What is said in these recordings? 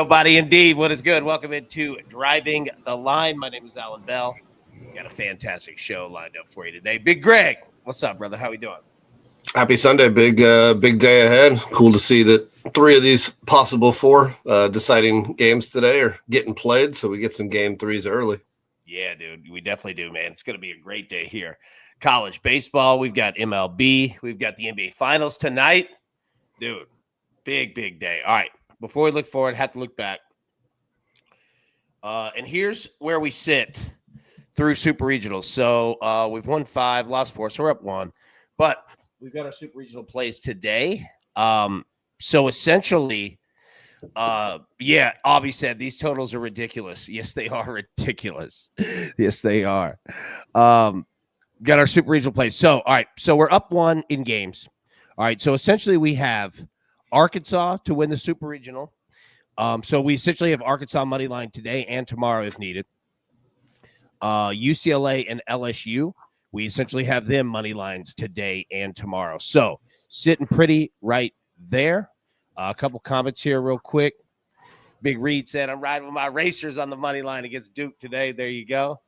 Nobody indeed. What is good? Welcome into Driving the Line. My name is Alan Bell. Got a fantastic show lined up for you today. Big Greg, what's up, brother? How we doing? Happy Sunday. Big day ahead. Cool to see that 3 of these possible 4 deciding games today are getting played, so we get some game 3s early. Yeah, dude. We definitely do, man. It's going to be a great day here. College baseball. We've got MLB. We've got the NBA Finals tonight. Dude, big day. All right. Before we look forward, have to look back. And here's where we sit through Super Regionals. So we've won 5, lost 4, so we're up 1. But we've got our Super Regional plays today. So essentially, Aubie said these totals are ridiculous. Yes, they are ridiculous. Yes, they are. Got our Super Regional plays. So, all right. So we're up 1 in games. All right. So essentially we have Arkansas to win the Super Regional. So we essentially have Arkansas money line today and tomorrow if needed. UCLA and LSU, we essentially have them money lines today and tomorrow. So sitting pretty right there. A couple comments here real quick. Big Reed said, I'm riding with my racers on the money line against Duke today. There you go.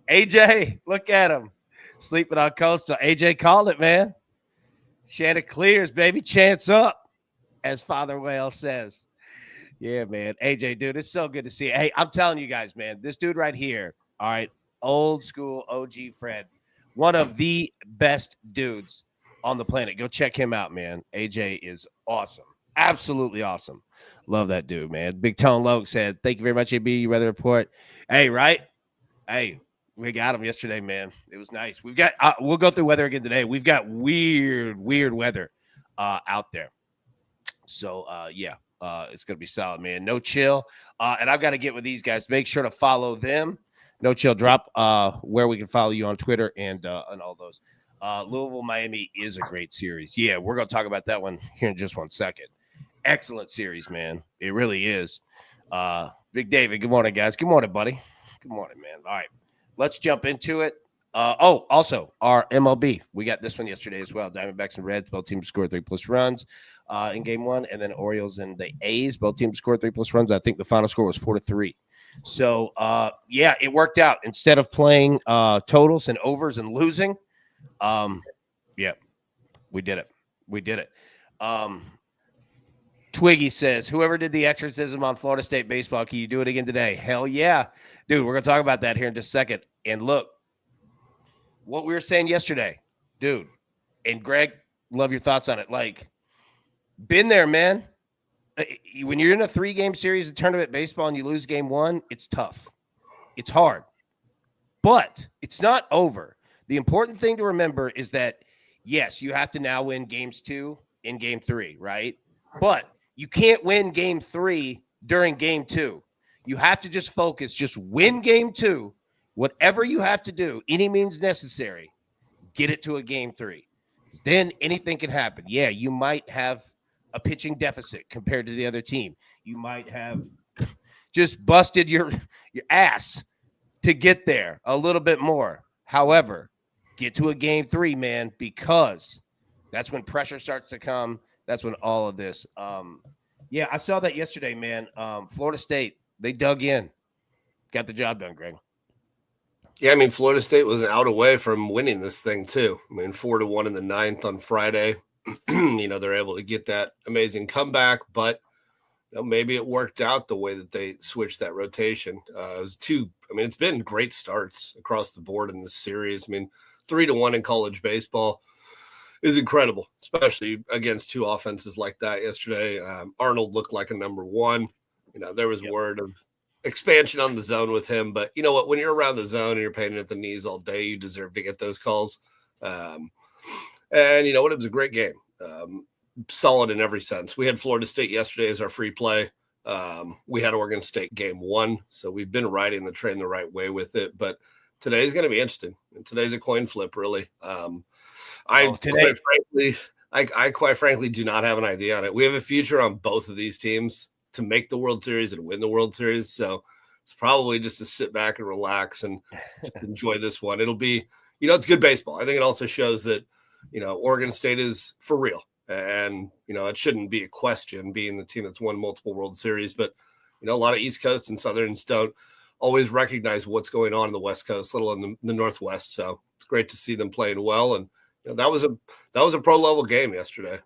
AJ, look at him. Sleeping on Coastal. AJ called it, man. Chanticleers, baby. Chance up, as Father Whale says. Yeah, man. AJ, dude, it's so good to see you. Hey, I'm telling you guys, man, this dude right here, all right, old school OG Fred, one of the best dudes on the planet. Go check him out, man. AJ is awesome. Absolutely awesome. Love that dude, man. Big Tone Logue said, thank you very much, AB. Weather report. Hey, right? Hey, we got him yesterday, man. It was nice. We've got, we'll go through weather again today. We've got weird weather out there. So, it's going to be solid, man. No Chill. And I've got to get with these guys. Make sure to follow them. No Chill drop where we can follow you on Twitter and all those. Louisville, Miami is a great series. Yeah, we're going to talk about that one here in just 1 second. Excellent series, man. It really is. Big David, good morning, guys. Good morning, buddy. Good morning, man. All right, let's jump into it. Also, our MLB. We got this one yesterday as well. Diamondbacks and Reds, both teams scored 3+ runs in game 1. And then Orioles and the A's, both teams scored 3+ runs. I think the final score was 4-3. So, it worked out. Instead of playing totals and overs and losing, we did it. Twiggy says, whoever did the exorcism on Florida State baseball, can you do it again today? Hell yeah. Dude, we're going to talk about that here in just a second. And look, what we were saying yesterday, dude, and Greg, love your thoughts on it. Like, been there, man. When you're in a 3-game series of tournament baseball and you lose game 1, it's tough. It's hard. But it's not over. The important thing to remember is that, yes, you have to now win games 2 in game 3, right? But you can't win game 3 during game 2. You have to just focus, just win game 2, whatever you have to do, any means necessary, get it to a game 3. Then anything can happen. Yeah, you might have a pitching deficit compared to the other team. You might have just busted your ass to get there a little bit more. However, get to a game 3, man, because that's when pressure starts to come. That's when all of this. I saw that yesterday, man. Florida State, they dug in. Got the job done, Greg. Yeah, I mean, Florida State was out away from winning this thing, too. I mean, 4-1 in the 9th on Friday. They're able to get that amazing comeback, but maybe it worked out the way that they switched that rotation. It's been great starts across the board in this series. I mean, 3-1 in college baseball is incredible, especially against 2 offenses like that yesterday. Arnold looked like a number 1. There was word of expansion on the zone with him, but you know what? When you're around the zone and you're painting at the knees all day, you deserve to get those calls. And you know what? It was a great game. Solid in every sense. We had Florida State yesterday as our free play. We had Oregon State game 1, so we've been riding the train the right way with it. But today's going to be interesting. And today's a coin flip, really. I quite frankly do not have an idea on it. We have a future on both of these teams to make the World Series and win the World Series. So it's probably just to sit back and relax and just enjoy this one. It'll be, it's good baseball. I think it also shows that, Oregon State is for real. And, it shouldn't be a question being the team that's won multiple World Series. But, a lot of East Coast and Southerns don't always recognize what's going on in the West Coast, little in the Northwest. So it's great to see them playing well. And that was a pro level game yesterday.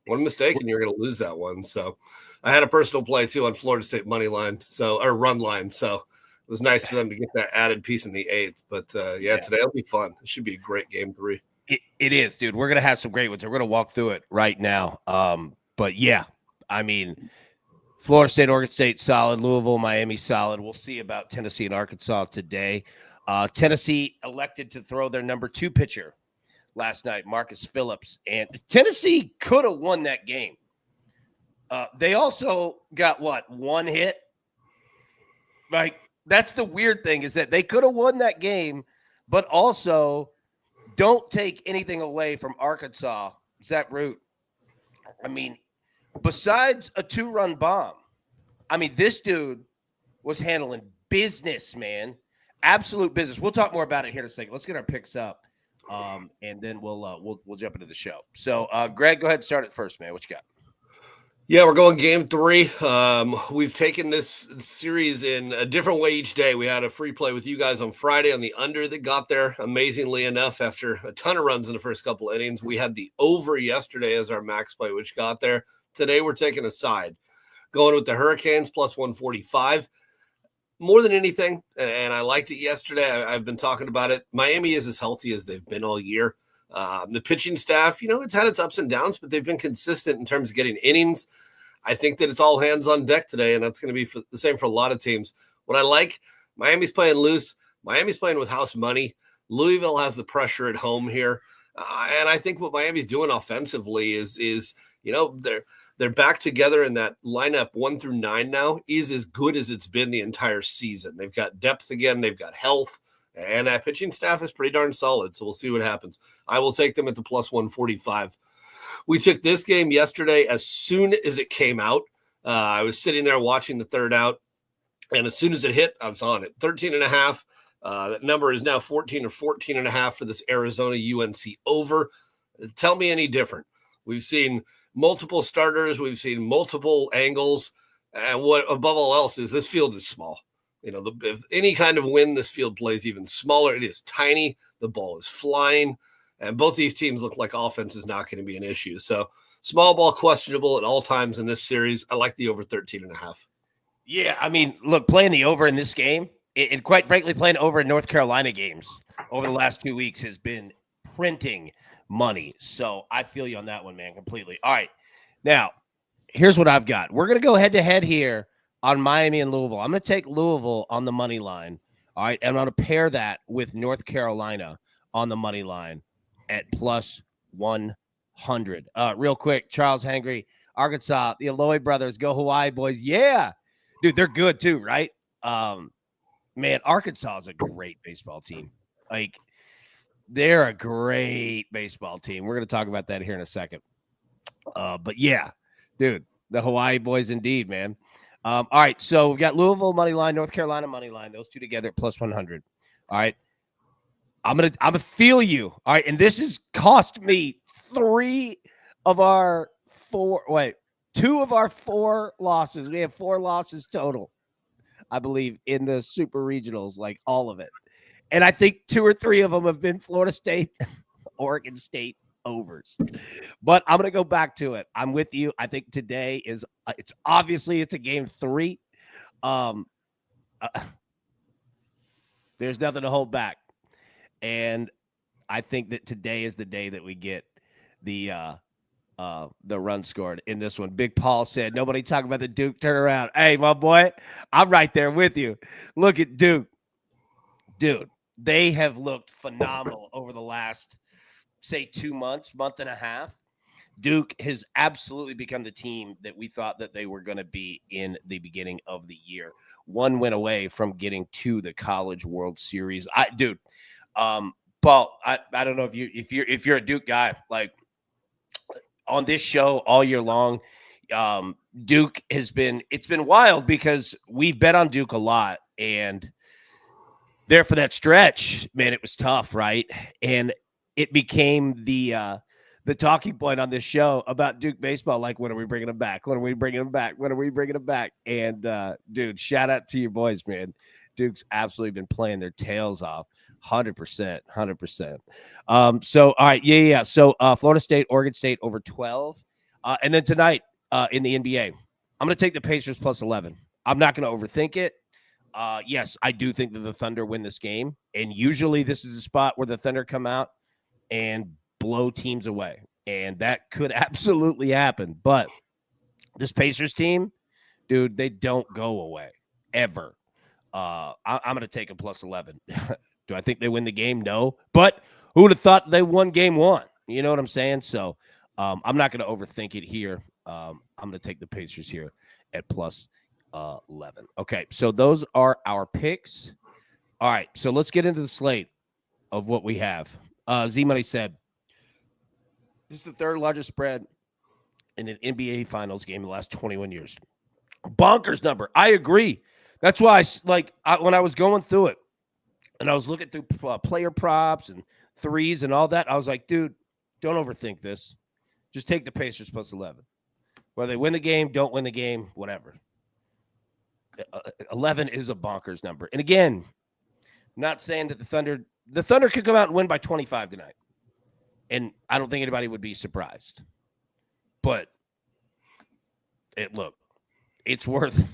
One mistake and you're going to lose that one. So I had a personal play too on Florida State money line, or run line. So it was nice for them to get that added piece in the 8th. But today will be fun. It should be a great game 3. It is, dude. We're gonna have some great ones. We're gonna walk through it right now. But yeah, I mean, Florida State, Oregon State, solid. Louisville, Miami, solid. We'll see about Tennessee and Arkansas today. Tennessee elected to throw their number 2 pitcher last night, Marcus Phillips, and Tennessee could have won that game. They also got one hit. Like, that's the weird thing, is that they could have won that game, but also don't take anything away from Arkansas. Zach Root. I mean, besides a 2-run bomb, I mean, this dude was handling business, man. Absolute business. We'll talk more about it here in a second. Let's get our picks up, and then we'll jump into the show. So, Greg, go ahead and start it first, man. What you got? Yeah, we're going game 3. We've taken this series in a different way each day. We had a free play with you guys on Friday on the under that got there, amazingly enough, after a ton of runs in the first couple innings. We had the over yesterday as our max play, which got there. Today, we're taking a side, going with the Hurricanes plus 145. More than anything, and I liked it yesterday, I've been talking about it, Miami is as healthy as they've been all year. The pitching staff, it's had its ups and downs, but they've been consistent in terms of getting innings. I think that it's all hands on deck today, and that's going to be the same for a lot of teams. What I like, Miami's playing loose. Miami's playing with house money. Louisville has the pressure at home here. And I think what Miami's doing offensively is they're back together in that lineup 1 through 9 now is as good as it's been the entire season. They've got depth again. They've got health. And that pitching staff is pretty darn solid, so we'll see what happens. I will take them at the plus 145. We took this game yesterday as soon as it came out. I was sitting there watching the third out, and as soon as it hit, I was on it. 13.5. That number is now 14 or 14.5 for this Arizona UNC over. Tell me any different. We've seen multiple starters. We've seen multiple angles. And what above all else is this field is small. If any kind of wind, this field plays even smaller. It is tiny. The ball is flying. And both these teams look like offense is not going to be an issue. So small ball questionable at all times in this series. I like the over 13.5. Yeah, I mean, look, playing the over in this game, and quite frankly, playing over in North Carolina games over the last 2 weeks has been printing money. So I feel you on that one, man, completely. All right. Now, here's what I've got. We're going to go head-to-head here on Miami and Louisville. I'm going to take Louisville on the money line. All right. And I'm going to pair that with North Carolina on the money line at plus 100. Real quick, Charles Hangry, Arkansas, the Aloy brothers, go Hawaii boys. Yeah. Dude, they're good too, right? Man, Arkansas is a great baseball team. Like, they're a great baseball team. We're going to talk about that here in a second. But yeah, dude, the Hawaii boys indeed, man. All right, so we've got Louisville money line, North Carolina money line, those two together at plus 100. All right, I'm gonna feel you. All right, and this has cost me 2 of our 4 losses. We have 4 losses total, I believe, in the super regionals, like all of it. And I think 2 or 3 of them have been Florida State, Oregon State overs. But I'm going to go back to it. I'm with you. I think today is it's a game 3. There's nothing to hold back. And I think that today is the day that we get the run scored in this one. Big Paul said, nobody talk about the Duke turnaround. Hey, my boy, I'm right there with you. Look at Duke. Dude, they have looked phenomenal over the last, say, 2 months, month and a half. Duke has absolutely become the team that we thought that they were going to be in the beginning of the year. 1 win away from getting to the College World Series. Paul, I don't know if you're a Duke guy, like on this show all year long, Duke it's been wild because we've bet on Duke a lot, and there for that stretch, man, it was tough, right? And it became the the talking point on this show about Duke baseball. Like, when are we bringing them back? When are we bringing them back? When are we bringing them back? And dude, shout out to your boys, man. Duke's absolutely been playing their tails off. 100%, 100%. So, all right, yeah. So, Florida State, Oregon State over 12. And then tonight in the NBA, I'm going to take the Pacers plus 11. I'm not going to overthink it. Yes, I do think that the Thunder win this game. And usually this is a spot where the Thunder come out and blow teams away. And that could absolutely happen. But this Pacers team, dude, they don't go away ever. I'm going to take a plus 11. Do I think they win the game? No. But who would have thought they won game one? You know what I'm saying? So I'm not going to overthink it here. I'm going to take the Pacers here at plus 11. Okay, so those are our picks. All right, so let's get into the slate of what we have. Z-Money said, this is the third largest spread in an NBA Finals game in the last 21 years. Bonkers number. I agree. That's why when I was going through it and I was looking through player props and threes and all that, I was like, dude, don't overthink this. Just take the Pacers plus 11. Whether they win the game, don't win the game, whatever. 11 is a bonkers number. And again, I'm not saying that the Thunder could come out and win by 25 tonight. And I don't think anybody would be surprised. But it's worth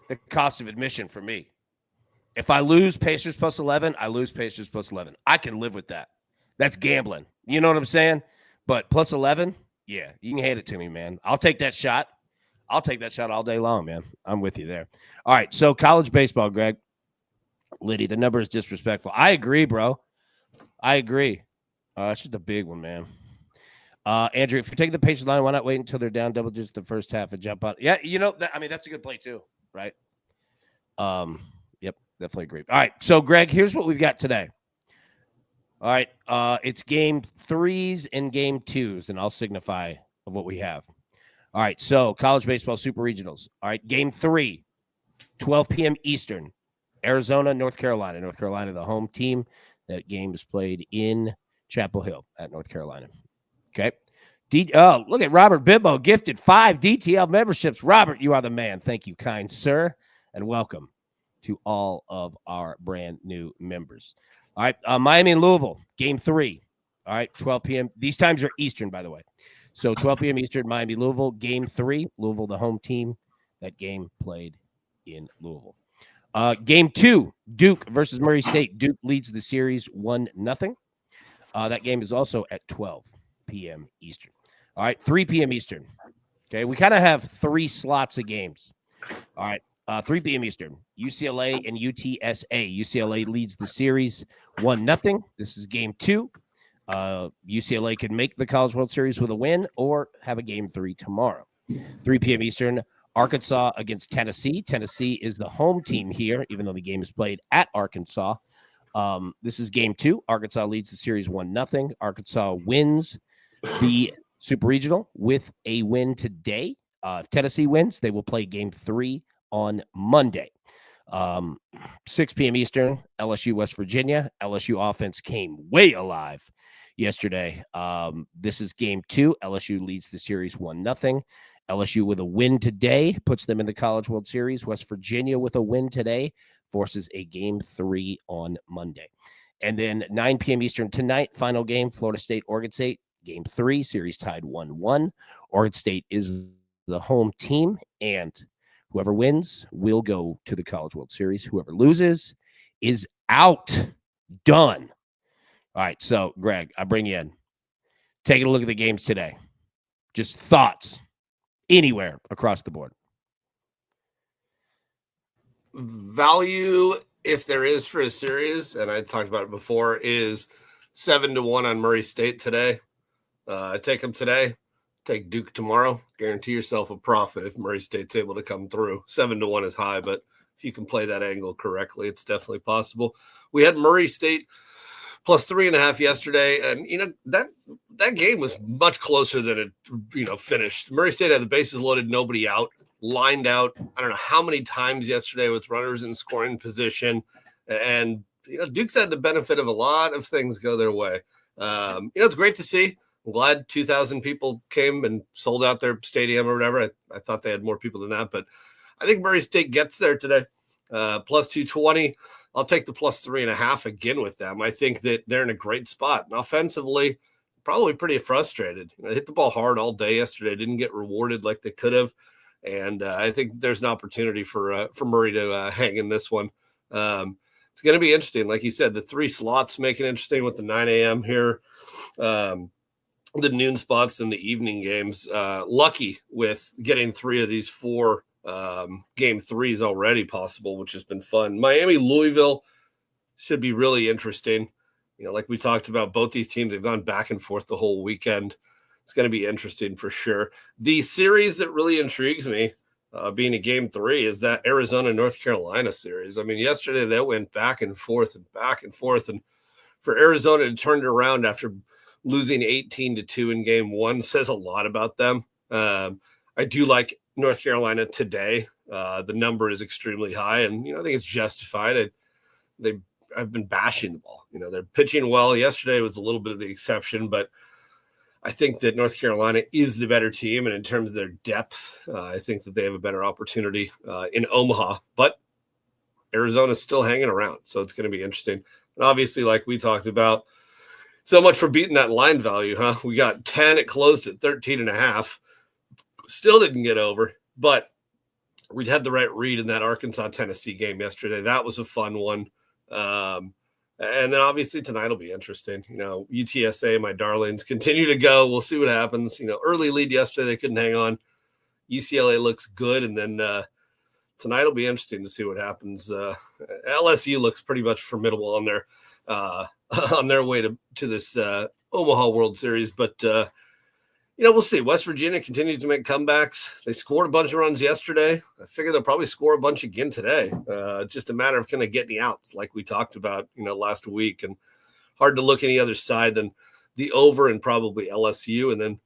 the cost of admission for me. If I lose Pacers plus 11, I lose Pacers plus 11. I can live with that. That's gambling. You know what I'm saying? But plus 11, yeah, you can hand it to me, man. I'll take that shot. I'll take that shot all day long, man. I'm with you there. All right, so college baseball, Greg. Liddy, the number is disrespectful. I agree, bro. I agree. It's just a big one, man. Andrew, if you're taking the Pacers line, why not wait until they're down double digits the first half and jump on? Yeah, that's a good play too, right? Yep, definitely agree. All right, so Greg, here's what we've got today. All right, it's game 3s and game 2s, and I'll signify of what we have. All right, so college baseball super regionals. All right, game 3, 12 p.m. Eastern, Arizona, North Carolina. North Carolina, the home team. That game is played in Chapel Hill at North Carolina. Okay. Look at Robert Bibbo, gifted 5 DTL memberships. Robert, you are the man. Thank you, kind sir, and welcome to all of our brand new members. All right, Miami and Louisville, game 3. All right, 12 p.m. These times are Eastern, by the way. So 12 p.m. Eastern, Miami, Louisville, game 3. Louisville, the home team. That game played in Louisville. Game 2, Duke versus Murray State. Duke leads the series 1-0. That game is also at 12 p.m. Eastern. All right, 3 p.m. Eastern. Okay, we kind of have 3 slots of games. All right, 3 p.m. Eastern, UCLA and UTSA. UCLA leads the series 1-0. This is game 2. UCLA can make the College World Series with a win or have a game 3 tomorrow. 3 p.m. Eastern, Arkansas against Tennessee. Tennessee is the home team here, even though the game is played at Arkansas. This is game 2. Arkansas leads the series 1-0. Arkansas wins the Super Regional with a win today. If Tennessee wins, they will play game 3 on Monday. 6 p.m. Eastern, LSU, West Virginia. LSU offense came way alive yesterday. This is game 2. LSU leads the series 1-0. LSU with a win today puts them in the College World Series. West Virginia with a win today forces a game 3 on Monday. And then 9 p.m. Eastern tonight, final game, Florida State, Oregon State, game 3, series tied 1-1. Oregon State is the home team, and whoever wins will go to the College World Series. Whoever loses is out. Done. All right, so, Greg, I bring you in. Taking a look at the games today. Just thoughts anywhere across the board. Value, if there is for a series, and I talked about it before, is 7-1 on Murray State today. I take them today. Take Duke tomorrow. Guarantee yourself a profit if Murray State's able to come through. 7-1 is high, but if you can play that angle correctly, it's definitely possible. We had Murray State plus 3.5 yesterday, and that game was much closer than it finished. Murray State had the bases loaded, nobody out, lined out. I don't know how many times yesterday with runners in scoring position, and Duke's had the benefit of a lot of things go their way. It's great to see. I'm glad 2,000 people came and sold out their stadium or whatever. I thought they had more people than that, but I think Murray State gets there today. Plus 220. I'll take the plus 3.5 again with them. I think that they're in a great spot. And offensively, probably pretty frustrated. They hit the ball hard all day yesterday. Didn't get rewarded like they could have. And I think there's an opportunity for Murray to hang in this one. It's going to be interesting. Like you said, the 3 slots make it interesting with the 9 a.m. here. The noon spots and the evening games. Lucky with getting 3 of these 4 game 3s already possible, which has been fun. Miami, Louisville should be really interesting. Like we talked about, both these teams have gone back and forth the whole weekend. It's going to be interesting for sure. The series that really intrigues me, being a game 3, is that Arizona-North Carolina series. I mean, yesterday they went back and forth. And for Arizona to turn it around after losing 18-2 in game 1 says a lot about them. I do like North Carolina today. The number is extremely high, and I think it's justified. I've been bashing the ball. They're pitching well. Yesterday was a little bit of the exception, but I think that North Carolina is the better team, and in terms of their depth, I think that they have a better opportunity in Omaha. But Arizona's still hanging around, so it's going to be interesting. And obviously, like we talked about, so much for beating that line value, huh? We got 10. It closed at 13.5. Still didn't get over, but we'd had the right read in that Arkansas-Tennessee game yesterday. That was a fun one. And then obviously tonight will be interesting. UTSA, my darlings, continue to go. We'll see what happens. Early lead yesterday, they couldn't hang on. UCLA looks good, and then tonight will be interesting to see what happens. LSU looks pretty much formidable on their way to this Omaha World Series, but we'll see. West Virginia continues to make comebacks. They scored a bunch of runs yesterday. I figure they'll probably score a bunch again today. It's just a matter of kind of getting outs, like we talked about, last week. And hard to look any other side than the over and probably LSU. And then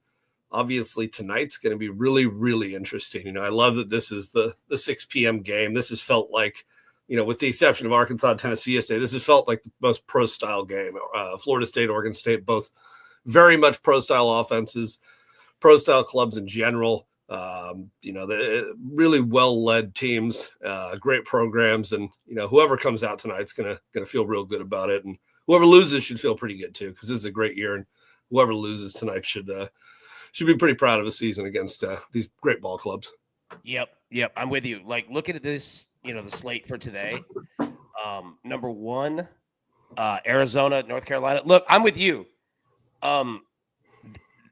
obviously tonight's going to be really, really interesting. I love that this is the 6 p.m. game. This has felt like, with the exception of Arkansas and Tennessee yesterday, this has felt like the most pro-style game. Florida State, Oregon State, both very much pro-style offenses. Pro-style clubs in general, the really well-led teams, great programs, and whoever comes out tonight's gonna feel real good about it, and whoever loses should feel pretty good too, because this is a great year, and whoever loses tonight should be pretty proud of a season against these great ball clubs. Yep, I'm with you. Like, looking at this, the slate for today. Number 1, Arizona, North Carolina. Look, I'm with you.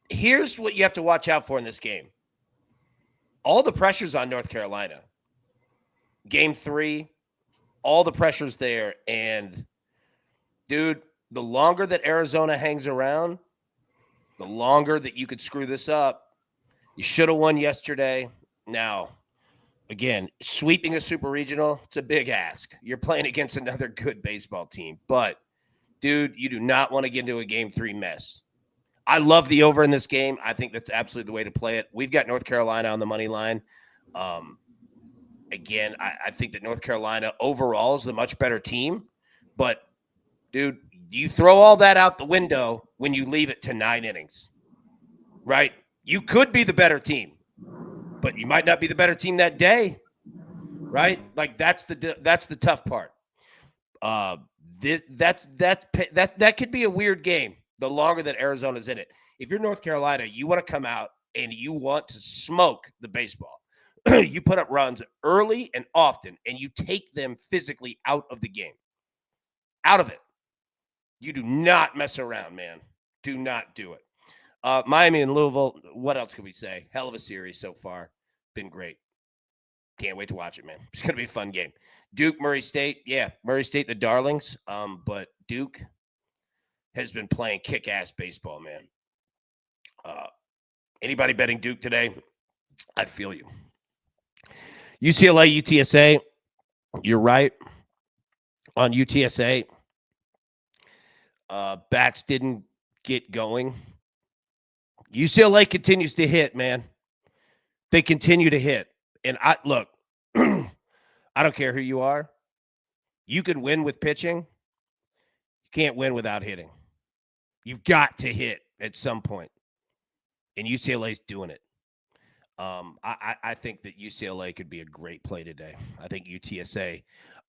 Here's what you have to watch out for in this game. All the pressure's on North Carolina. Game 3, all the pressure's there. And, dude, the longer that Arizona hangs around, the longer that you could screw this up. You should have won yesterday. Now, again, sweeping a super regional, it's a big ask. You're playing against another good baseball team. But, dude, you do not want to get into a Game 3 mess. I love the over in this game. I think that's absolutely the way to play it. We've got North Carolina on the money line. Again, I think that North Carolina overall is the much better team. But, dude, you throw all that out the window when you leave it to 9 innings, right? You could be the better team, but you might not be the better team that day, right? Like, that's the tough part. That could be a weird game. The longer that Arizona's in it. If you're North Carolina, you want to come out and you want to smoke the baseball. You put up runs early and often, and you take them physically out of the game. Out of it. You do not mess around, man. Do not do it. Miami and Louisville, what else can we say? Hell of a series so far. Been great. Can't wait to watch it, man. It's going to be a fun game. Duke, Murray State. Yeah, Murray State, the darlings. But Duke has been playing kick-ass baseball, man. Anybody betting Duke today? I feel you. UCLA, UTSA, you're right. On UTSA, bats didn't get going. UCLA continues to hit, man. They continue to hit. And look, I don't care who you are. You can win with pitching. You can't win without hitting. You've got to hit at some point. and UCLA's doing it. I think that UCLA could be a great play today. I think UTSA,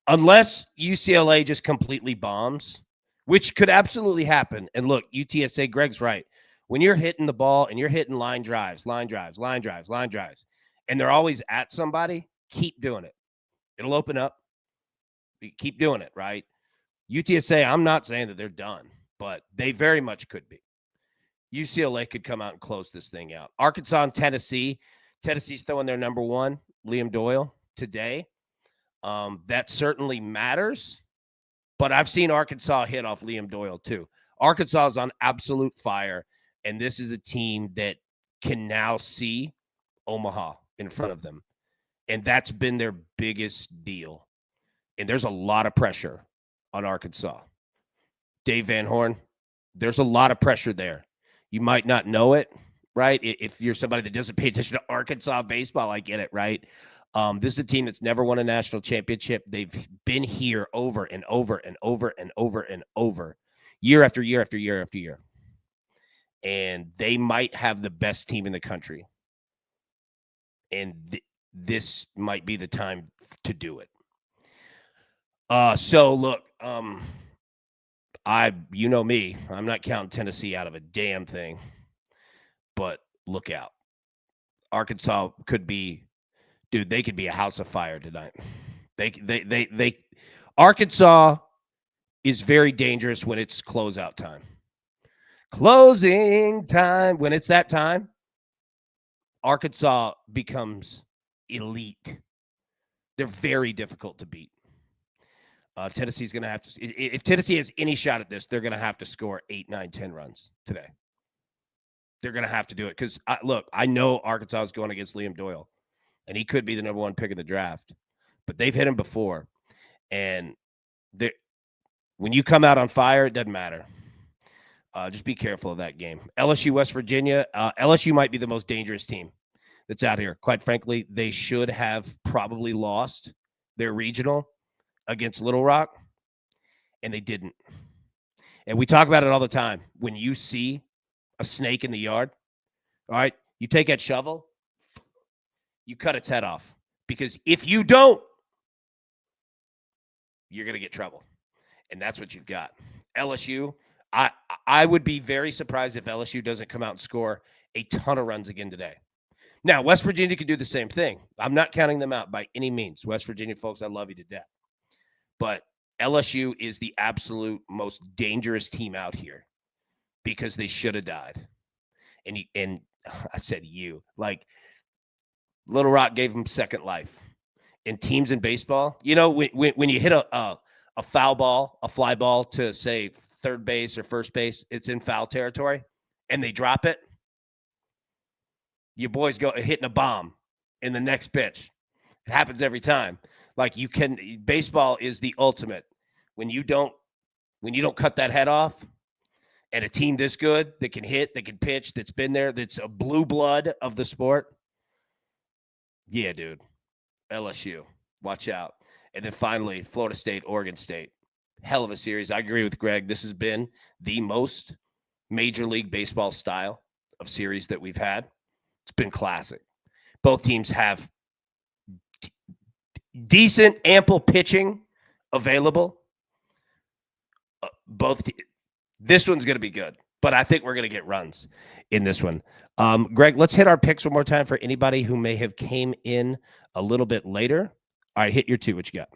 unless UCLA just completely bombs, which could absolutely happen. And look, UTSA, Greg's right. When you're hitting the ball and you're hitting line drives, and they're always at somebody, keep doing it. It'll open up. Keep doing it, right? UTSA, I'm not saying that they're done, but they very much could be. UCLA could come out and close this thing out. Arkansas and Tennessee. Tennessee's throwing their number one, Liam Doyle, today. That certainly matters, but I've seen Arkansas hit off Liam Doyle too. Arkansas is on absolute fire, and this is a team that can now see Omaha in front of them, and that's been their biggest deal. And there's a lot of pressure on Arkansas. Dave Van Horn, there's a lot of pressure there. You might not know it, right? If you're somebody that doesn't pay attention to Arkansas baseball, I get it, right? This is a team that's never won a national championship. They've been here over and over and over and over and over, year after year after year after year. And they might have the best team in the country. And this might be the time to do it. So look, you know me, I'm not counting Tennessee out of a damn thing, but look out. Arkansas could be, dude, they could be a house of fire tonight. Arkansas is very dangerous when it's closeout time. Closing time. When it's that time, Arkansas becomes elite. They're very difficult to beat. Tennessee's going to have to, if Tennessee has any shot at this, they're going to have to score 8, 9, 10 runs today. They're going to have to do it because, look, I know Arkansas is going against Liam Doyle, and he could be the number one pick of the draft, but they've hit him before. And when you come out on fire, it doesn't matter. Just be careful of that game. LSU, West Virginia. LSU might be the most dangerous team that's out here. Quite frankly, they should have probably lost their regional against Little Rock, and they didn't. And we talk about it all the time. When you see a snake in the yard, all right, you take that shovel, you cut its head off. Because if you don't, you're going to get trouble. And that's what you've got. LSU, I would be very surprised if LSU doesn't come out and score a ton of runs again today. Now, West Virginia can do the same thing. I'm not counting them out by any means. West Virginia folks, I love you to death. But LSU is the absolute most dangerous team out here because they should have died. And I said like Little Rock gave them second life. And teams in baseball, you know, when you hit a foul ball, a fly ball to, say, third base or first base, it's in foul territory, and they drop it, your boys go hitting a bomb in the next pitch. It happens every time. Like baseball is the ultimate. When you don't cut that head off, and a team this good that can hit, that can pitch, that's been there, that's a blue blood of the sport. Yeah, dude. LSU, watch out. And then finally, Florida State, Oregon State. Hell of a series. I agree with Greg. This has been the most Major League Baseball style of series that we've had. It's been classic. Both teams have decent, ample pitching available. This one's going to be good, but I think we're going to get runs in this one. Greg, let's hit our picks one more time for anybody who may have came in a little bit later. All right, hit your two. What you got?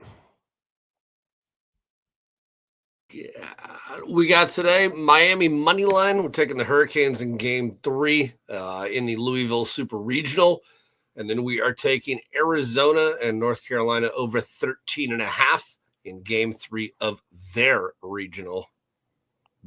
Yeah, we got today Miami money line. We're taking the Hurricanes in Game 3 in the Louisville Super Regional. And then we are taking Arizona and North Carolina over 13.5 in Game 3 of their regional.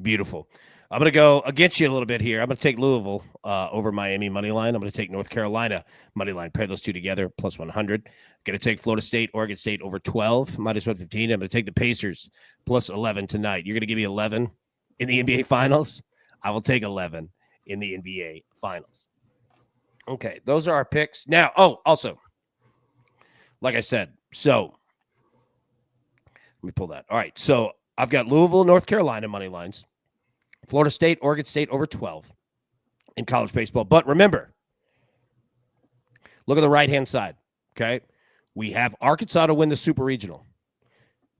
Beautiful. I'm going to go against you a little bit here. I'm going to take Louisville over Miami money line. I'm going to take North Carolina money line. Pair those two together, plus 100. Going to take Florida State, Oregon State over 12, minus 115. I'm going to take the Pacers, plus 11 tonight. You're going to give me 11 in the NBA Finals? I will take 11 in the NBA Finals. Okay, those are our picks. Now, also, like I said, so let me pull that. All right, so I've got Louisville, North Carolina money lines. Florida State, Oregon State over 12. in college baseball. But remember, look at the right-hand side, okay? We have Arkansas to win the Super Regional.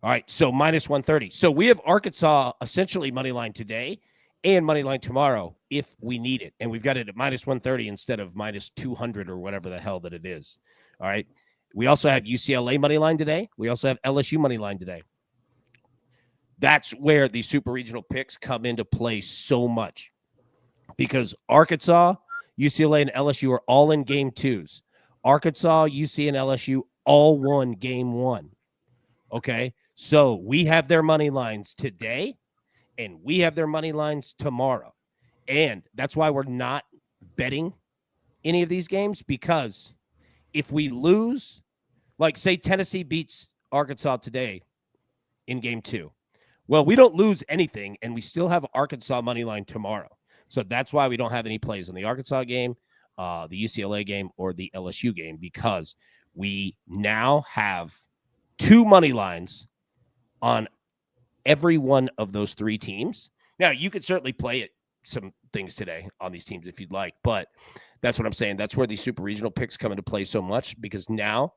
All right, so minus 130. So we have Arkansas essentially money line today and money line tomorrow if we need it. And we've got it at minus 130 instead of minus 200 or whatever the hell that it is. All right. We also have UCLA money line today. We also have LSU money line today. That's where the super regional picks come into play so much because Arkansas, UCLA, and LSU are all in game twos. Arkansas, UC, and LSU all won game one. Okay. So we have their money lines today and we have their money lines tomorrow. And that's why we're not betting any of these games, because if we lose, like say Tennessee beats Arkansas today in game two, well, we don't lose anything and we still have Arkansas money line tomorrow. So that's why we don't have any plays on the Arkansas game, the UCLA game, or the LSU game, because we now have two money lines on every one of those three teams. Now, you could certainly play it some things today on these teams if you'd like, but that's what I'm saying. That's where these super regional picks come into play so much, because now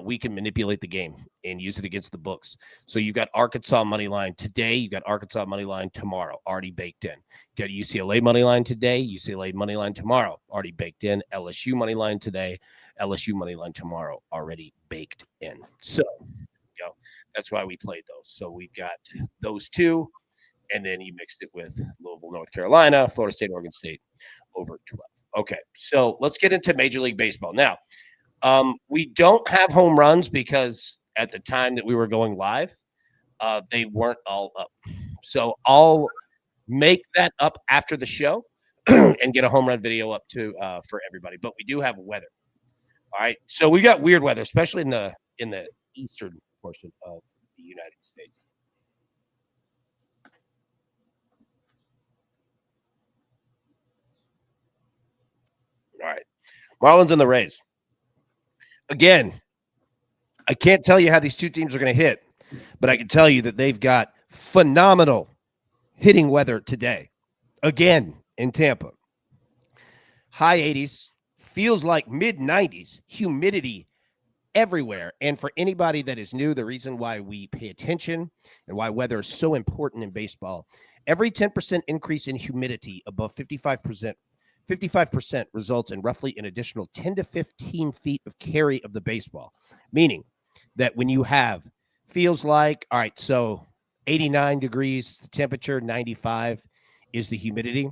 we can manipulate the game and use it against the books. So you've got Arkansas money line today. You've got Arkansas money line tomorrow, already baked in. You got UCLA money line today, UCLA money line tomorrow, already baked in. LSU money line today, LSU money line tomorrow, already baked in. So that's why we played those. So we've got those two, and then you mixed it with Louisville, North Carolina, Florida State, Oregon State, over 12. Okay, so let's get into Major League Baseball. Now, we don't have home runs because at the time that we were going live, they weren't all up. So I'll make that up after the show and get a home run video up to for everybody. But we do have weather. All right, so we got weird weather, especially in the eastern portion of the United States. All right. Marlins and the Rays. Again, I can't tell you how these two teams are going to hit, but I can tell you that they've got phenomenal hitting weather today. Again, in Tampa. High 80s, feels like mid 90s, humidity everywhere. And for anybody that is new, the reason why we pay attention and why weather is so important in baseball, every 10% increase in humidity above 55% results in roughly an additional 10 to 15 feet of carry of the baseball, meaning that when you have feels like, all right, so 89 degrees is the temperature, 95 is the humidity.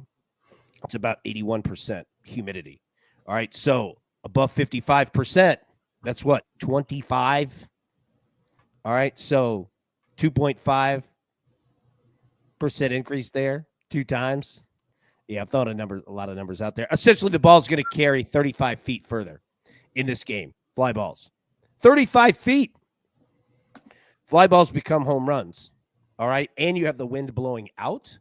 It's about 81% humidity. All right, so above 55%, that's what, 25? All right, so 2.5% increase there, 2 times. Yeah, I've thrown a lot of numbers out there. Essentially, the ball's going to carry 35 feet further in this game. Fly balls. 35 feet. Fly balls become home runs. All right, and you have the wind blowing out.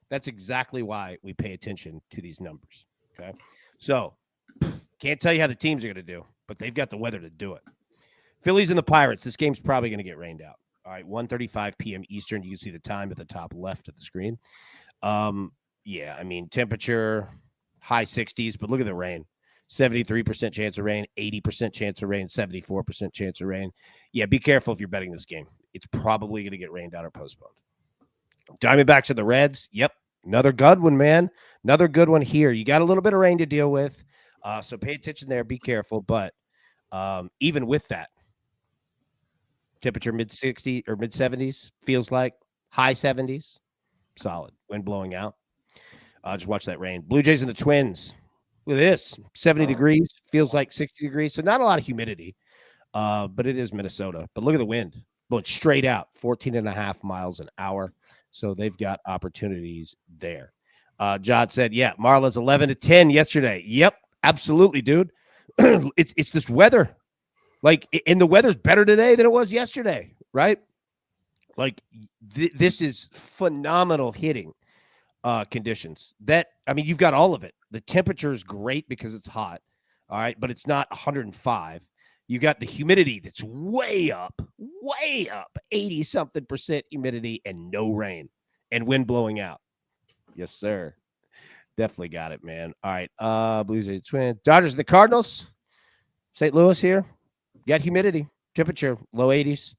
That's exactly why we pay attention to these numbers. Okay, so can't tell you how the teams are going to do, but they've got the weather to do it. Phillies and the Pirates. This game's probably going to get rained out. All right, 1:35 p.m. Eastern. You can see the time at the top left of the screen. Yeah, I mean, temperature, high 60s, but look at the rain. 73% chance of rain, 80% chance of rain, 74% chance of rain. Yeah, be careful if you're betting this game. It's probably going to get rained out or postponed. Diamondbacks and the Reds. Yep, another good one, man. Another good one here. You got a little bit of rain to deal with, so pay attention there. Be careful. But even with that, temperature mid-60s or mid-70s, feels like high 70s. Solid. Wind blowing out. Just watch that rain. Blue Jays and the Twins. Look at this. 70 degrees. Feels like 60 degrees. So not a lot of humidity, but it is Minnesota. But look at the wind. Blowing straight out, 14.5 miles an hour. So they've got opportunities there. Jod said, yeah, Marlins 11-10 yesterday. Yep, absolutely, dude. It's this weather. Like, and the weather's better today than it was yesterday, right? Like, this is phenomenal hitting conditions. That, I mean, you've got all of it. The temperature is great because it's hot, all right, but it's not 105. You got the humidity that's way up, 80-something% humidity and no rain and wind blowing out. Yes, sir. Definitely got it, man. All right. Blues and Twins. Dodgers and the Cardinals. St. Louis here. Got humidity. Temperature low 80s.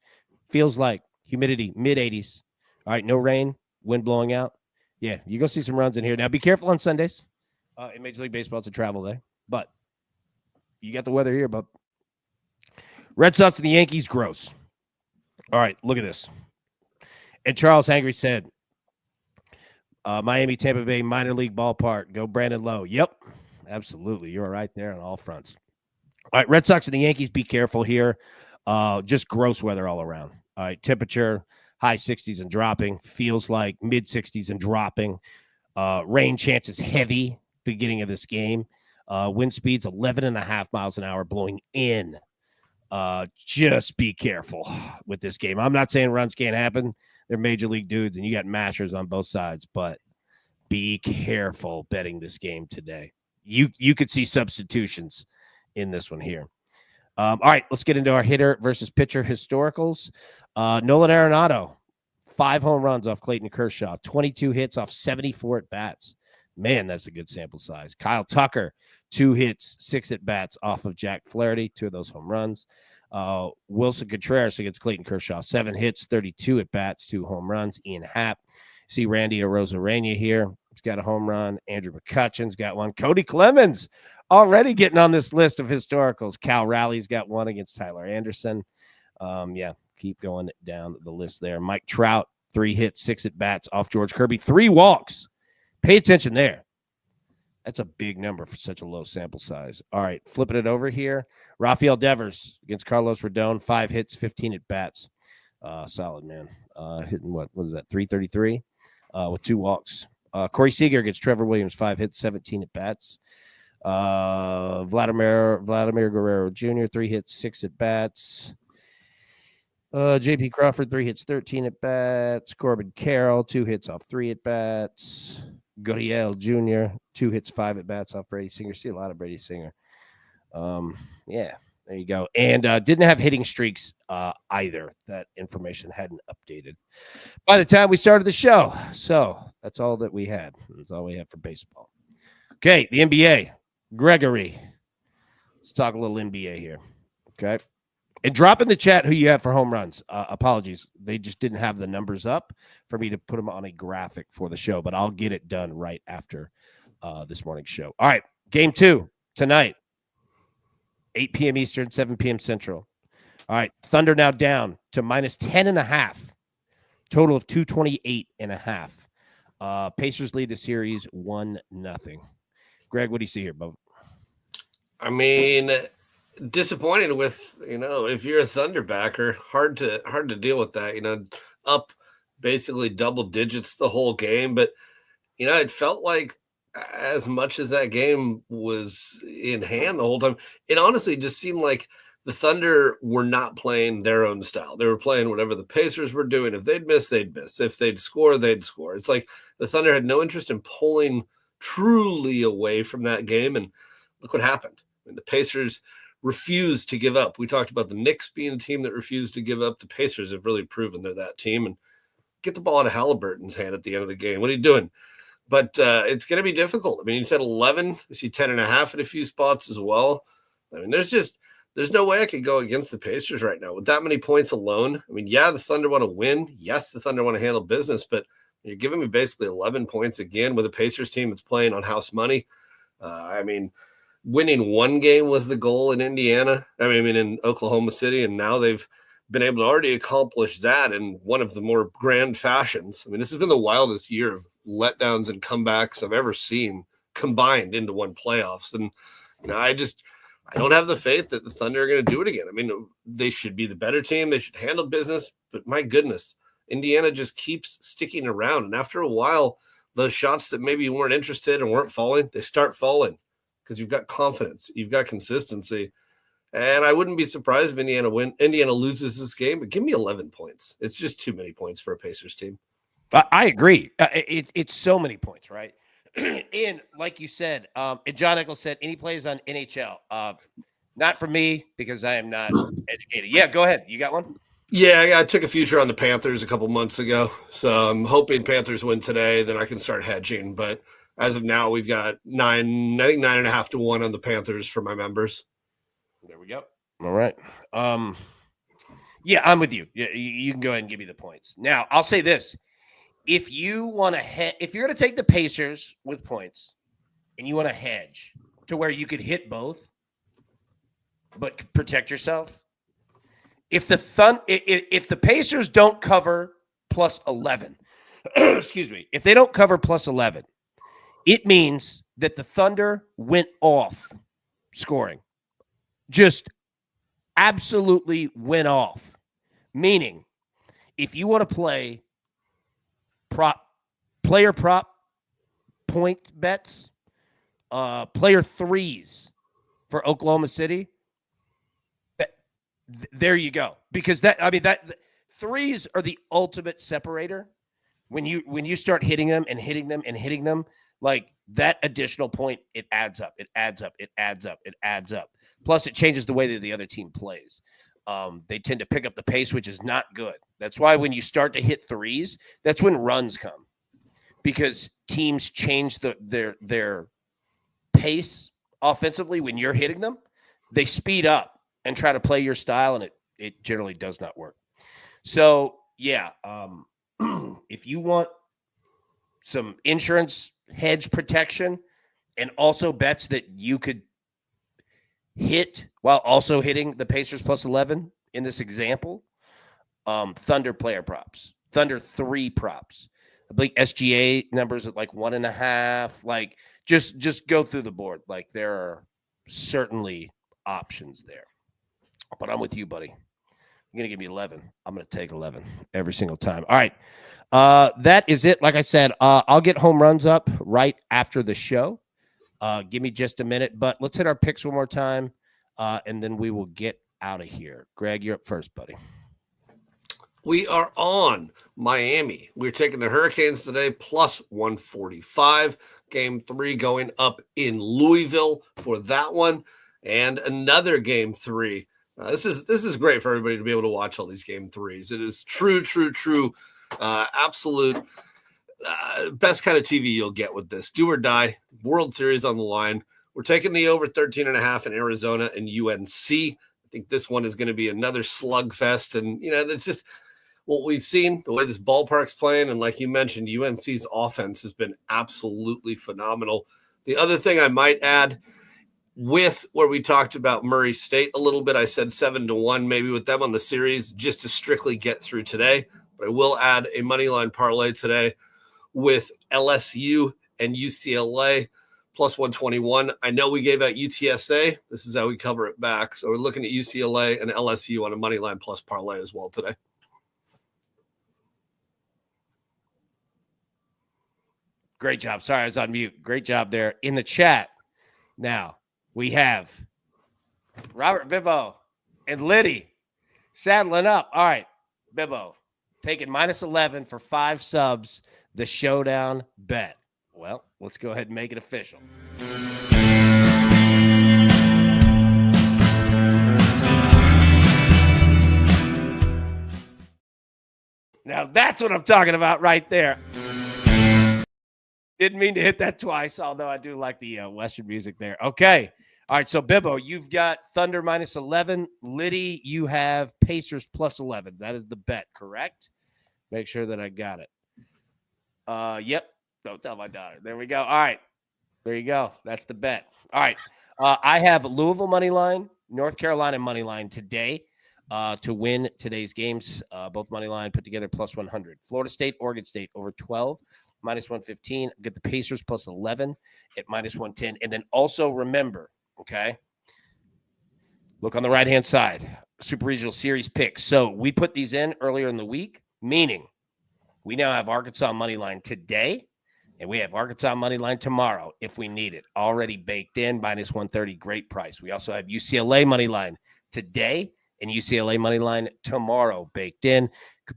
Feels like humidity mid 80s. All right. No rain. Wind blowing out. Yeah, you're going to see some runs in here. Now, be careful on Sundays. In Major League Baseball, it's a travel day. But you got the weather here, but Red Sox and the Yankees, gross. All right, look at this. And Charles Hangry said, Miami, Tampa Bay, minor league ballpark. Go Brandon Lowe. Yep, absolutely. You're right there on all fronts. All right, Red Sox and the Yankees, be careful here. Just gross weather all around. All right, temperature, high 60s and dropping. Feels like mid 60s and dropping. Rain chances heavy beginning of this game. Wind speeds 11.5 miles an hour blowing in. Just be careful with this game. I'm not saying runs can't happen. They're major league dudes, and you got mashers on both sides, but be careful betting this game today. You could see substitutions in this one here. All right, let's get into our hitter versus pitcher historicals. Nolan Arenado, 5 home runs off Clayton Kershaw, 22 hits off 74 at-bats. Man, that's a good sample size. Kyle Tucker, 2 hits, 6 at-bats off of Jack Flaherty, 2 of those home runs. Wilson Contreras against Clayton Kershaw, 7 hits, 32 at-bats, 2 home runs. Ian Happ. See Randy Arozarena here. He's got a home run. Andrew McCutcheon's got one. Cody Clemens already getting on this list of historicals. Cal Raleig's got one against Tyler Anderson. Yeah, keep going down the list there. Mike Trout, 3 hits, 6 at-bats off George Kirby, 3 walks. Pay attention there. That's a big number for such a low sample size. All right, flipping it over here. Rafael Devers against Carlos Rodon, 5 hits, 15 at-bats. Solid, man. Hitting what is that, 333 with 2 walks. Corey Seager against Trevor Williams, 5 hits, 17 at-bats. Vladimir Guerrero Jr., 3 hits, 6 at-bats. J.P. Crawford, 3 hits, 13 at-bats. Corbin Carroll, 2 hits off 3 at-bats. Gurriel Jr., 2 hits, 5 at-bats off Brady Singer. See a lot of Brady Singer. Yeah, there you go. And didn't have hitting streaks either. That information hadn't updated by the time we started the show. So that's all that we had. That's all we have for baseball. Okay, the NBA. Gregory. Let's talk a little NBA here. Okay. And drop in the chat who you have for home runs. Apologies. They just didn't have the numbers up for me to put them on a graphic for the show, but I'll get it done right after this morning's show. All right. Game 2 tonight, 8 p.m. Eastern, 7 p.m. Central. All right. Thunder now down to minus 10.5. Total of 228.5. Pacers lead the series 1-0. Greg, what do you see here, Bo? I mean, disappointed with, if you're a Thunder backer, hard to deal with that, up basically double digits the whole game. But, it felt like as much as that game was in hand the whole time, it honestly just seemed like the Thunder were not playing their own style. They were playing whatever the Pacers were doing. If they'd miss, they'd miss. If they'd score, they'd score. It's like the Thunder had no interest in pulling truly away from that game. And look what happened. I mean, the Pacers refused to give up. We talked about the Knicks being a team that refused to give up. The Pacers have really proven they're that team. And get the ball out of Halliburton's hand at the end of the game. What are you doing? But it's going to be difficult. I mean, you said 11. You see 10.5 at a few spots as well. I mean, there's no way I could go against the Pacers right now with that many points alone. I mean, yeah, the Thunder want to win. Yes, the Thunder want to handle business, but you're giving me basically 11 points again with a Pacers team that's playing on house money. I mean, winning 1 game was the goal in Indiana. I mean, in Oklahoma City, and now they've been able to already accomplish that in one of the more grand fashions. I mean, this has been the wildest year of letdowns and comebacks I've ever seen combined into one playoffs. And, I don't have the faith that the Thunder are going to do it again. I mean, they should be the better team. They should handle business, but my goodness, Indiana just keeps sticking around. And after a while, those shots that maybe you weren't interested and weren't falling, they start falling because you've got confidence, you've got consistency. And I wouldn't be surprised if Indiana loses this game, but give me 11 points. It's just too many points for a Pacers team. I agree. It's so many points, right? And like you said, and John Eccles said, any plays on NHL? Not for me because I am not educated. Yeah, go ahead. You got one? Yeah, I took a future on the Panthers a couple months ago. So I'm hoping Panthers win today. Then I can start hedging. But as of now, we've got 9.5 to 1 on the Panthers for my members. There we go. All right. Yeah, I'm with you. You can go ahead and give me the points. Now, I'll say this. If you want to if you're going to take the Pacers with points and you want to hedge to where you could hit both but protect yourself, if the Pacers don't cover plus 11, excuse me, if they don't cover plus 11, it means that the Thunder went off scoring. Just absolutely went off. Meaning, if you want to play player prop point bets, player threes for Oklahoma City, there you go. Because that threes are the ultimate separator. When you start hitting them and hitting them and hitting them, like that additional point, it adds up. It adds up. It adds up. It adds up. Plus, it changes the way that the other team plays. They tend to pick up the pace, which is not good. That's why when you start to hit threes, that's when runs come, because teams change their pace offensively. When you're hitting them, they speed up and try to play your style, and it generally does not work. So yeah, if you want some insurance hedge protection and also bets that you could hit while also hitting the Pacers plus 11 in this example, Thunder player props, Thunder 3 props. I believe SGA numbers at like 1.5. Like just go through the board. Like there are certainly options there. But I'm with you, buddy. You're gonna give me 11. I'm gonna take 11 every single time. All right. That is it. Like I said, I'll get home runs up right after the show. Give me just a minute, but let's hit our picks one more time, and then we will get out of here. Greg, you're up first, buddy. We are on Miami. We're taking the Hurricanes today, plus 145. Game 3 going up in Louisville for that one, and another game 3. This is great for everybody to be able to watch all these game 3s. It is true, absolute best kind of TV you'll get with this. Do or die, World Series on the line. We're taking the over 13.5 in Arizona and UNC. I think this one is going to be another slugfest. And, that's just what we've seen, the way this ballpark's playing. And like you mentioned, UNC's offense has been absolutely phenomenal. The other thing I might add, with where we talked about Murray State a little bit, I said 7-1, maybe with them on the series, just to strictly get through today. But I will add a money line parlay today with LSU and UCLA plus 121. I know we gave out UTSA. This is how we cover it back. So we're looking at UCLA and LSU on a money line plus parlay as well today. Great job. Sorry, I was on mute. Great job there in the chat. Now we have Robert Bibbo and Liddy saddling up. All right, Bibbo taking minus 11 for 5 subs. The showdown bet. Well, let's go ahead and make it official. Now that's what I'm talking about right there. Didn't mean to hit that twice, although I do like the Western music there. Okay. All right, so Bibbo, you've got Thunder minus 11. Liddy, you have Pacers plus 11. That is the bet, correct? Make sure that I got it. Yep. Don't tell my daughter. There we go. All right. There you go. That's the bet. All right. I have Louisville money line, North Carolina money line today to win today's games. Both money line put together plus 100. Florida State, Oregon State over 12, minus 115. Get the Pacers plus 11 at minus 110. And then also remember, okay, look on the right-hand side, Super Regional Series picks. So we put these in earlier in the week, meaning we now have Arkansas money line today, and we have Arkansas money line tomorrow if we need it. Already baked in, minus 130, great price. We also have UCLA money line today and UCLA money line tomorrow baked in.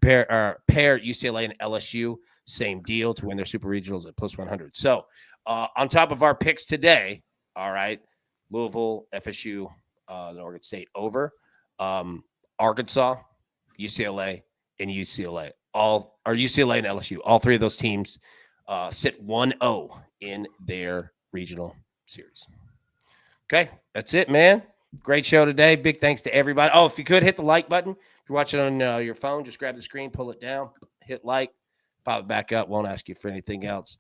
Pair UCLA and LSU, same deal to win their Super Regionals at plus 100. So on top of our picks today, all right, Louisville, FSU, and Oregon State over, Arkansas, UCLA, and UCLA. UCLA and LSU, all 3 of those teams sit 1-0 in their regional series. Okay, that's it, man. Great show today. Big thanks to everybody. Oh, if you could hit the like button. If you're watching on your phone, just grab the screen, pull it down, hit like, pop it back up. Won't ask you for anything else.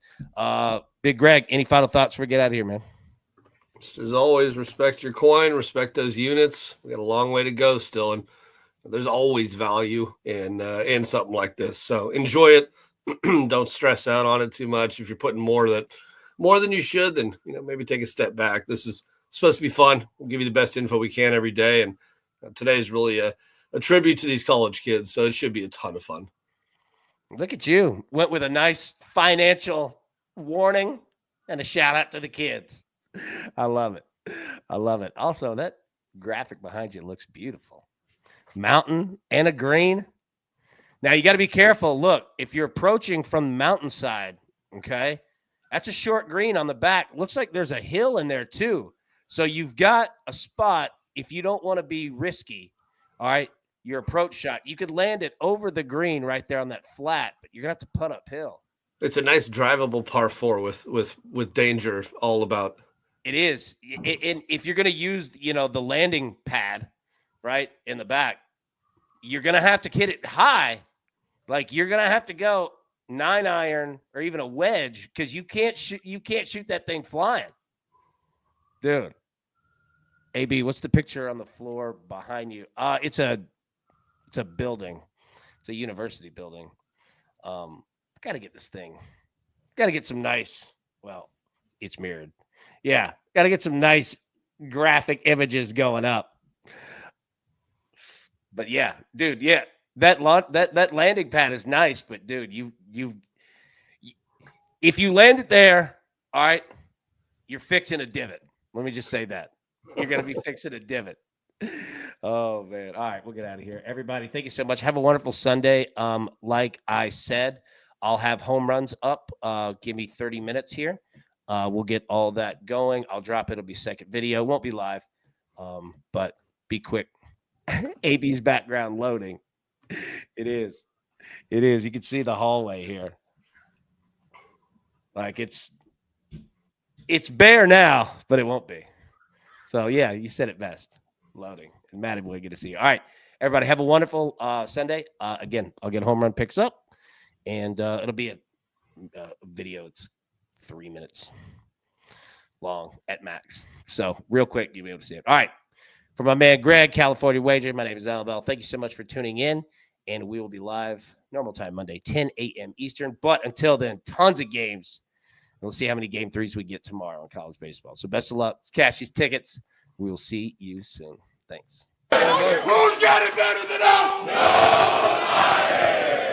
Big Greg, any final thoughts before we get out of here, man? Just as always, respect your coin, respect those units. We got a long way to go still, and there's always value in something like this. So enjoy it. Don't stress out on it too much. If you're putting more than you should, then maybe take a step back. This is supposed to be fun. We'll give you the best info we can every day, and today is really a tribute to these college kids, so it should be a ton of fun. Look at you. Went with a nice financial warning and a shout out to the kids. I love it. I love it. Also, that graphic behind you looks beautiful. Mountain and a green. Now, you got to be careful. Look, if you're approaching from the mountainside, okay, that's a short green on the back. Looks like there's a hill in there too. So you've got a spot if you don't want to be risky, all right, your approach shot. You could land it over the green right there on that flat, but you're going to have to putt uphill. It's a nice drivable par 4 with danger all about. It is. And if you're going to use, the landing pad, right, in the back, you're going to have to hit it high. Like, you're going to have to go 9-iron or even a wedge because you can't shoot that thing flying. Dude. AB, what's the picture on the floor behind you? It's a building. It's a university building. Got to get this thing. Got to get some nice, well, it's mirrored. Yeah, got to get some nice graphic images going up. But yeah, dude, yeah, that landing pad is nice, but dude, if you land it there, all right, you're fixing a divot. Let me just say that. You're going to be fixing a divot. Oh, man. All right, we'll get out of here. Everybody, thank you so much. Have a wonderful Sunday. Like I said, I'll have home runs up. Give me 30 minutes here. We'll get all that going. I'll drop it. It'll be second video. Won't be live, but be quick. AB's background loading. It is. You can see the hallway here. Like it's bare now, but it won't be. So, yeah, you said it best. Loading. And Matty boy, good to see you. All right, everybody, have a wonderful Sunday. Again, I'll get home run picks up, and it'll be a video. It's 3 minutes long at max. So, real quick, you'll be able to see it. All right. For my man Greg, California Wager, my name is Alan Bell. Thank you so much for tuning in, and we will be live normal time Monday, 10 a.m. Eastern. But until then, tons of games. We'll see how many game threes we get tomorrow in college baseball. So best of luck. Let's cash these tickets. We will see you soon. Thanks. Who's got it better than us? Nobody!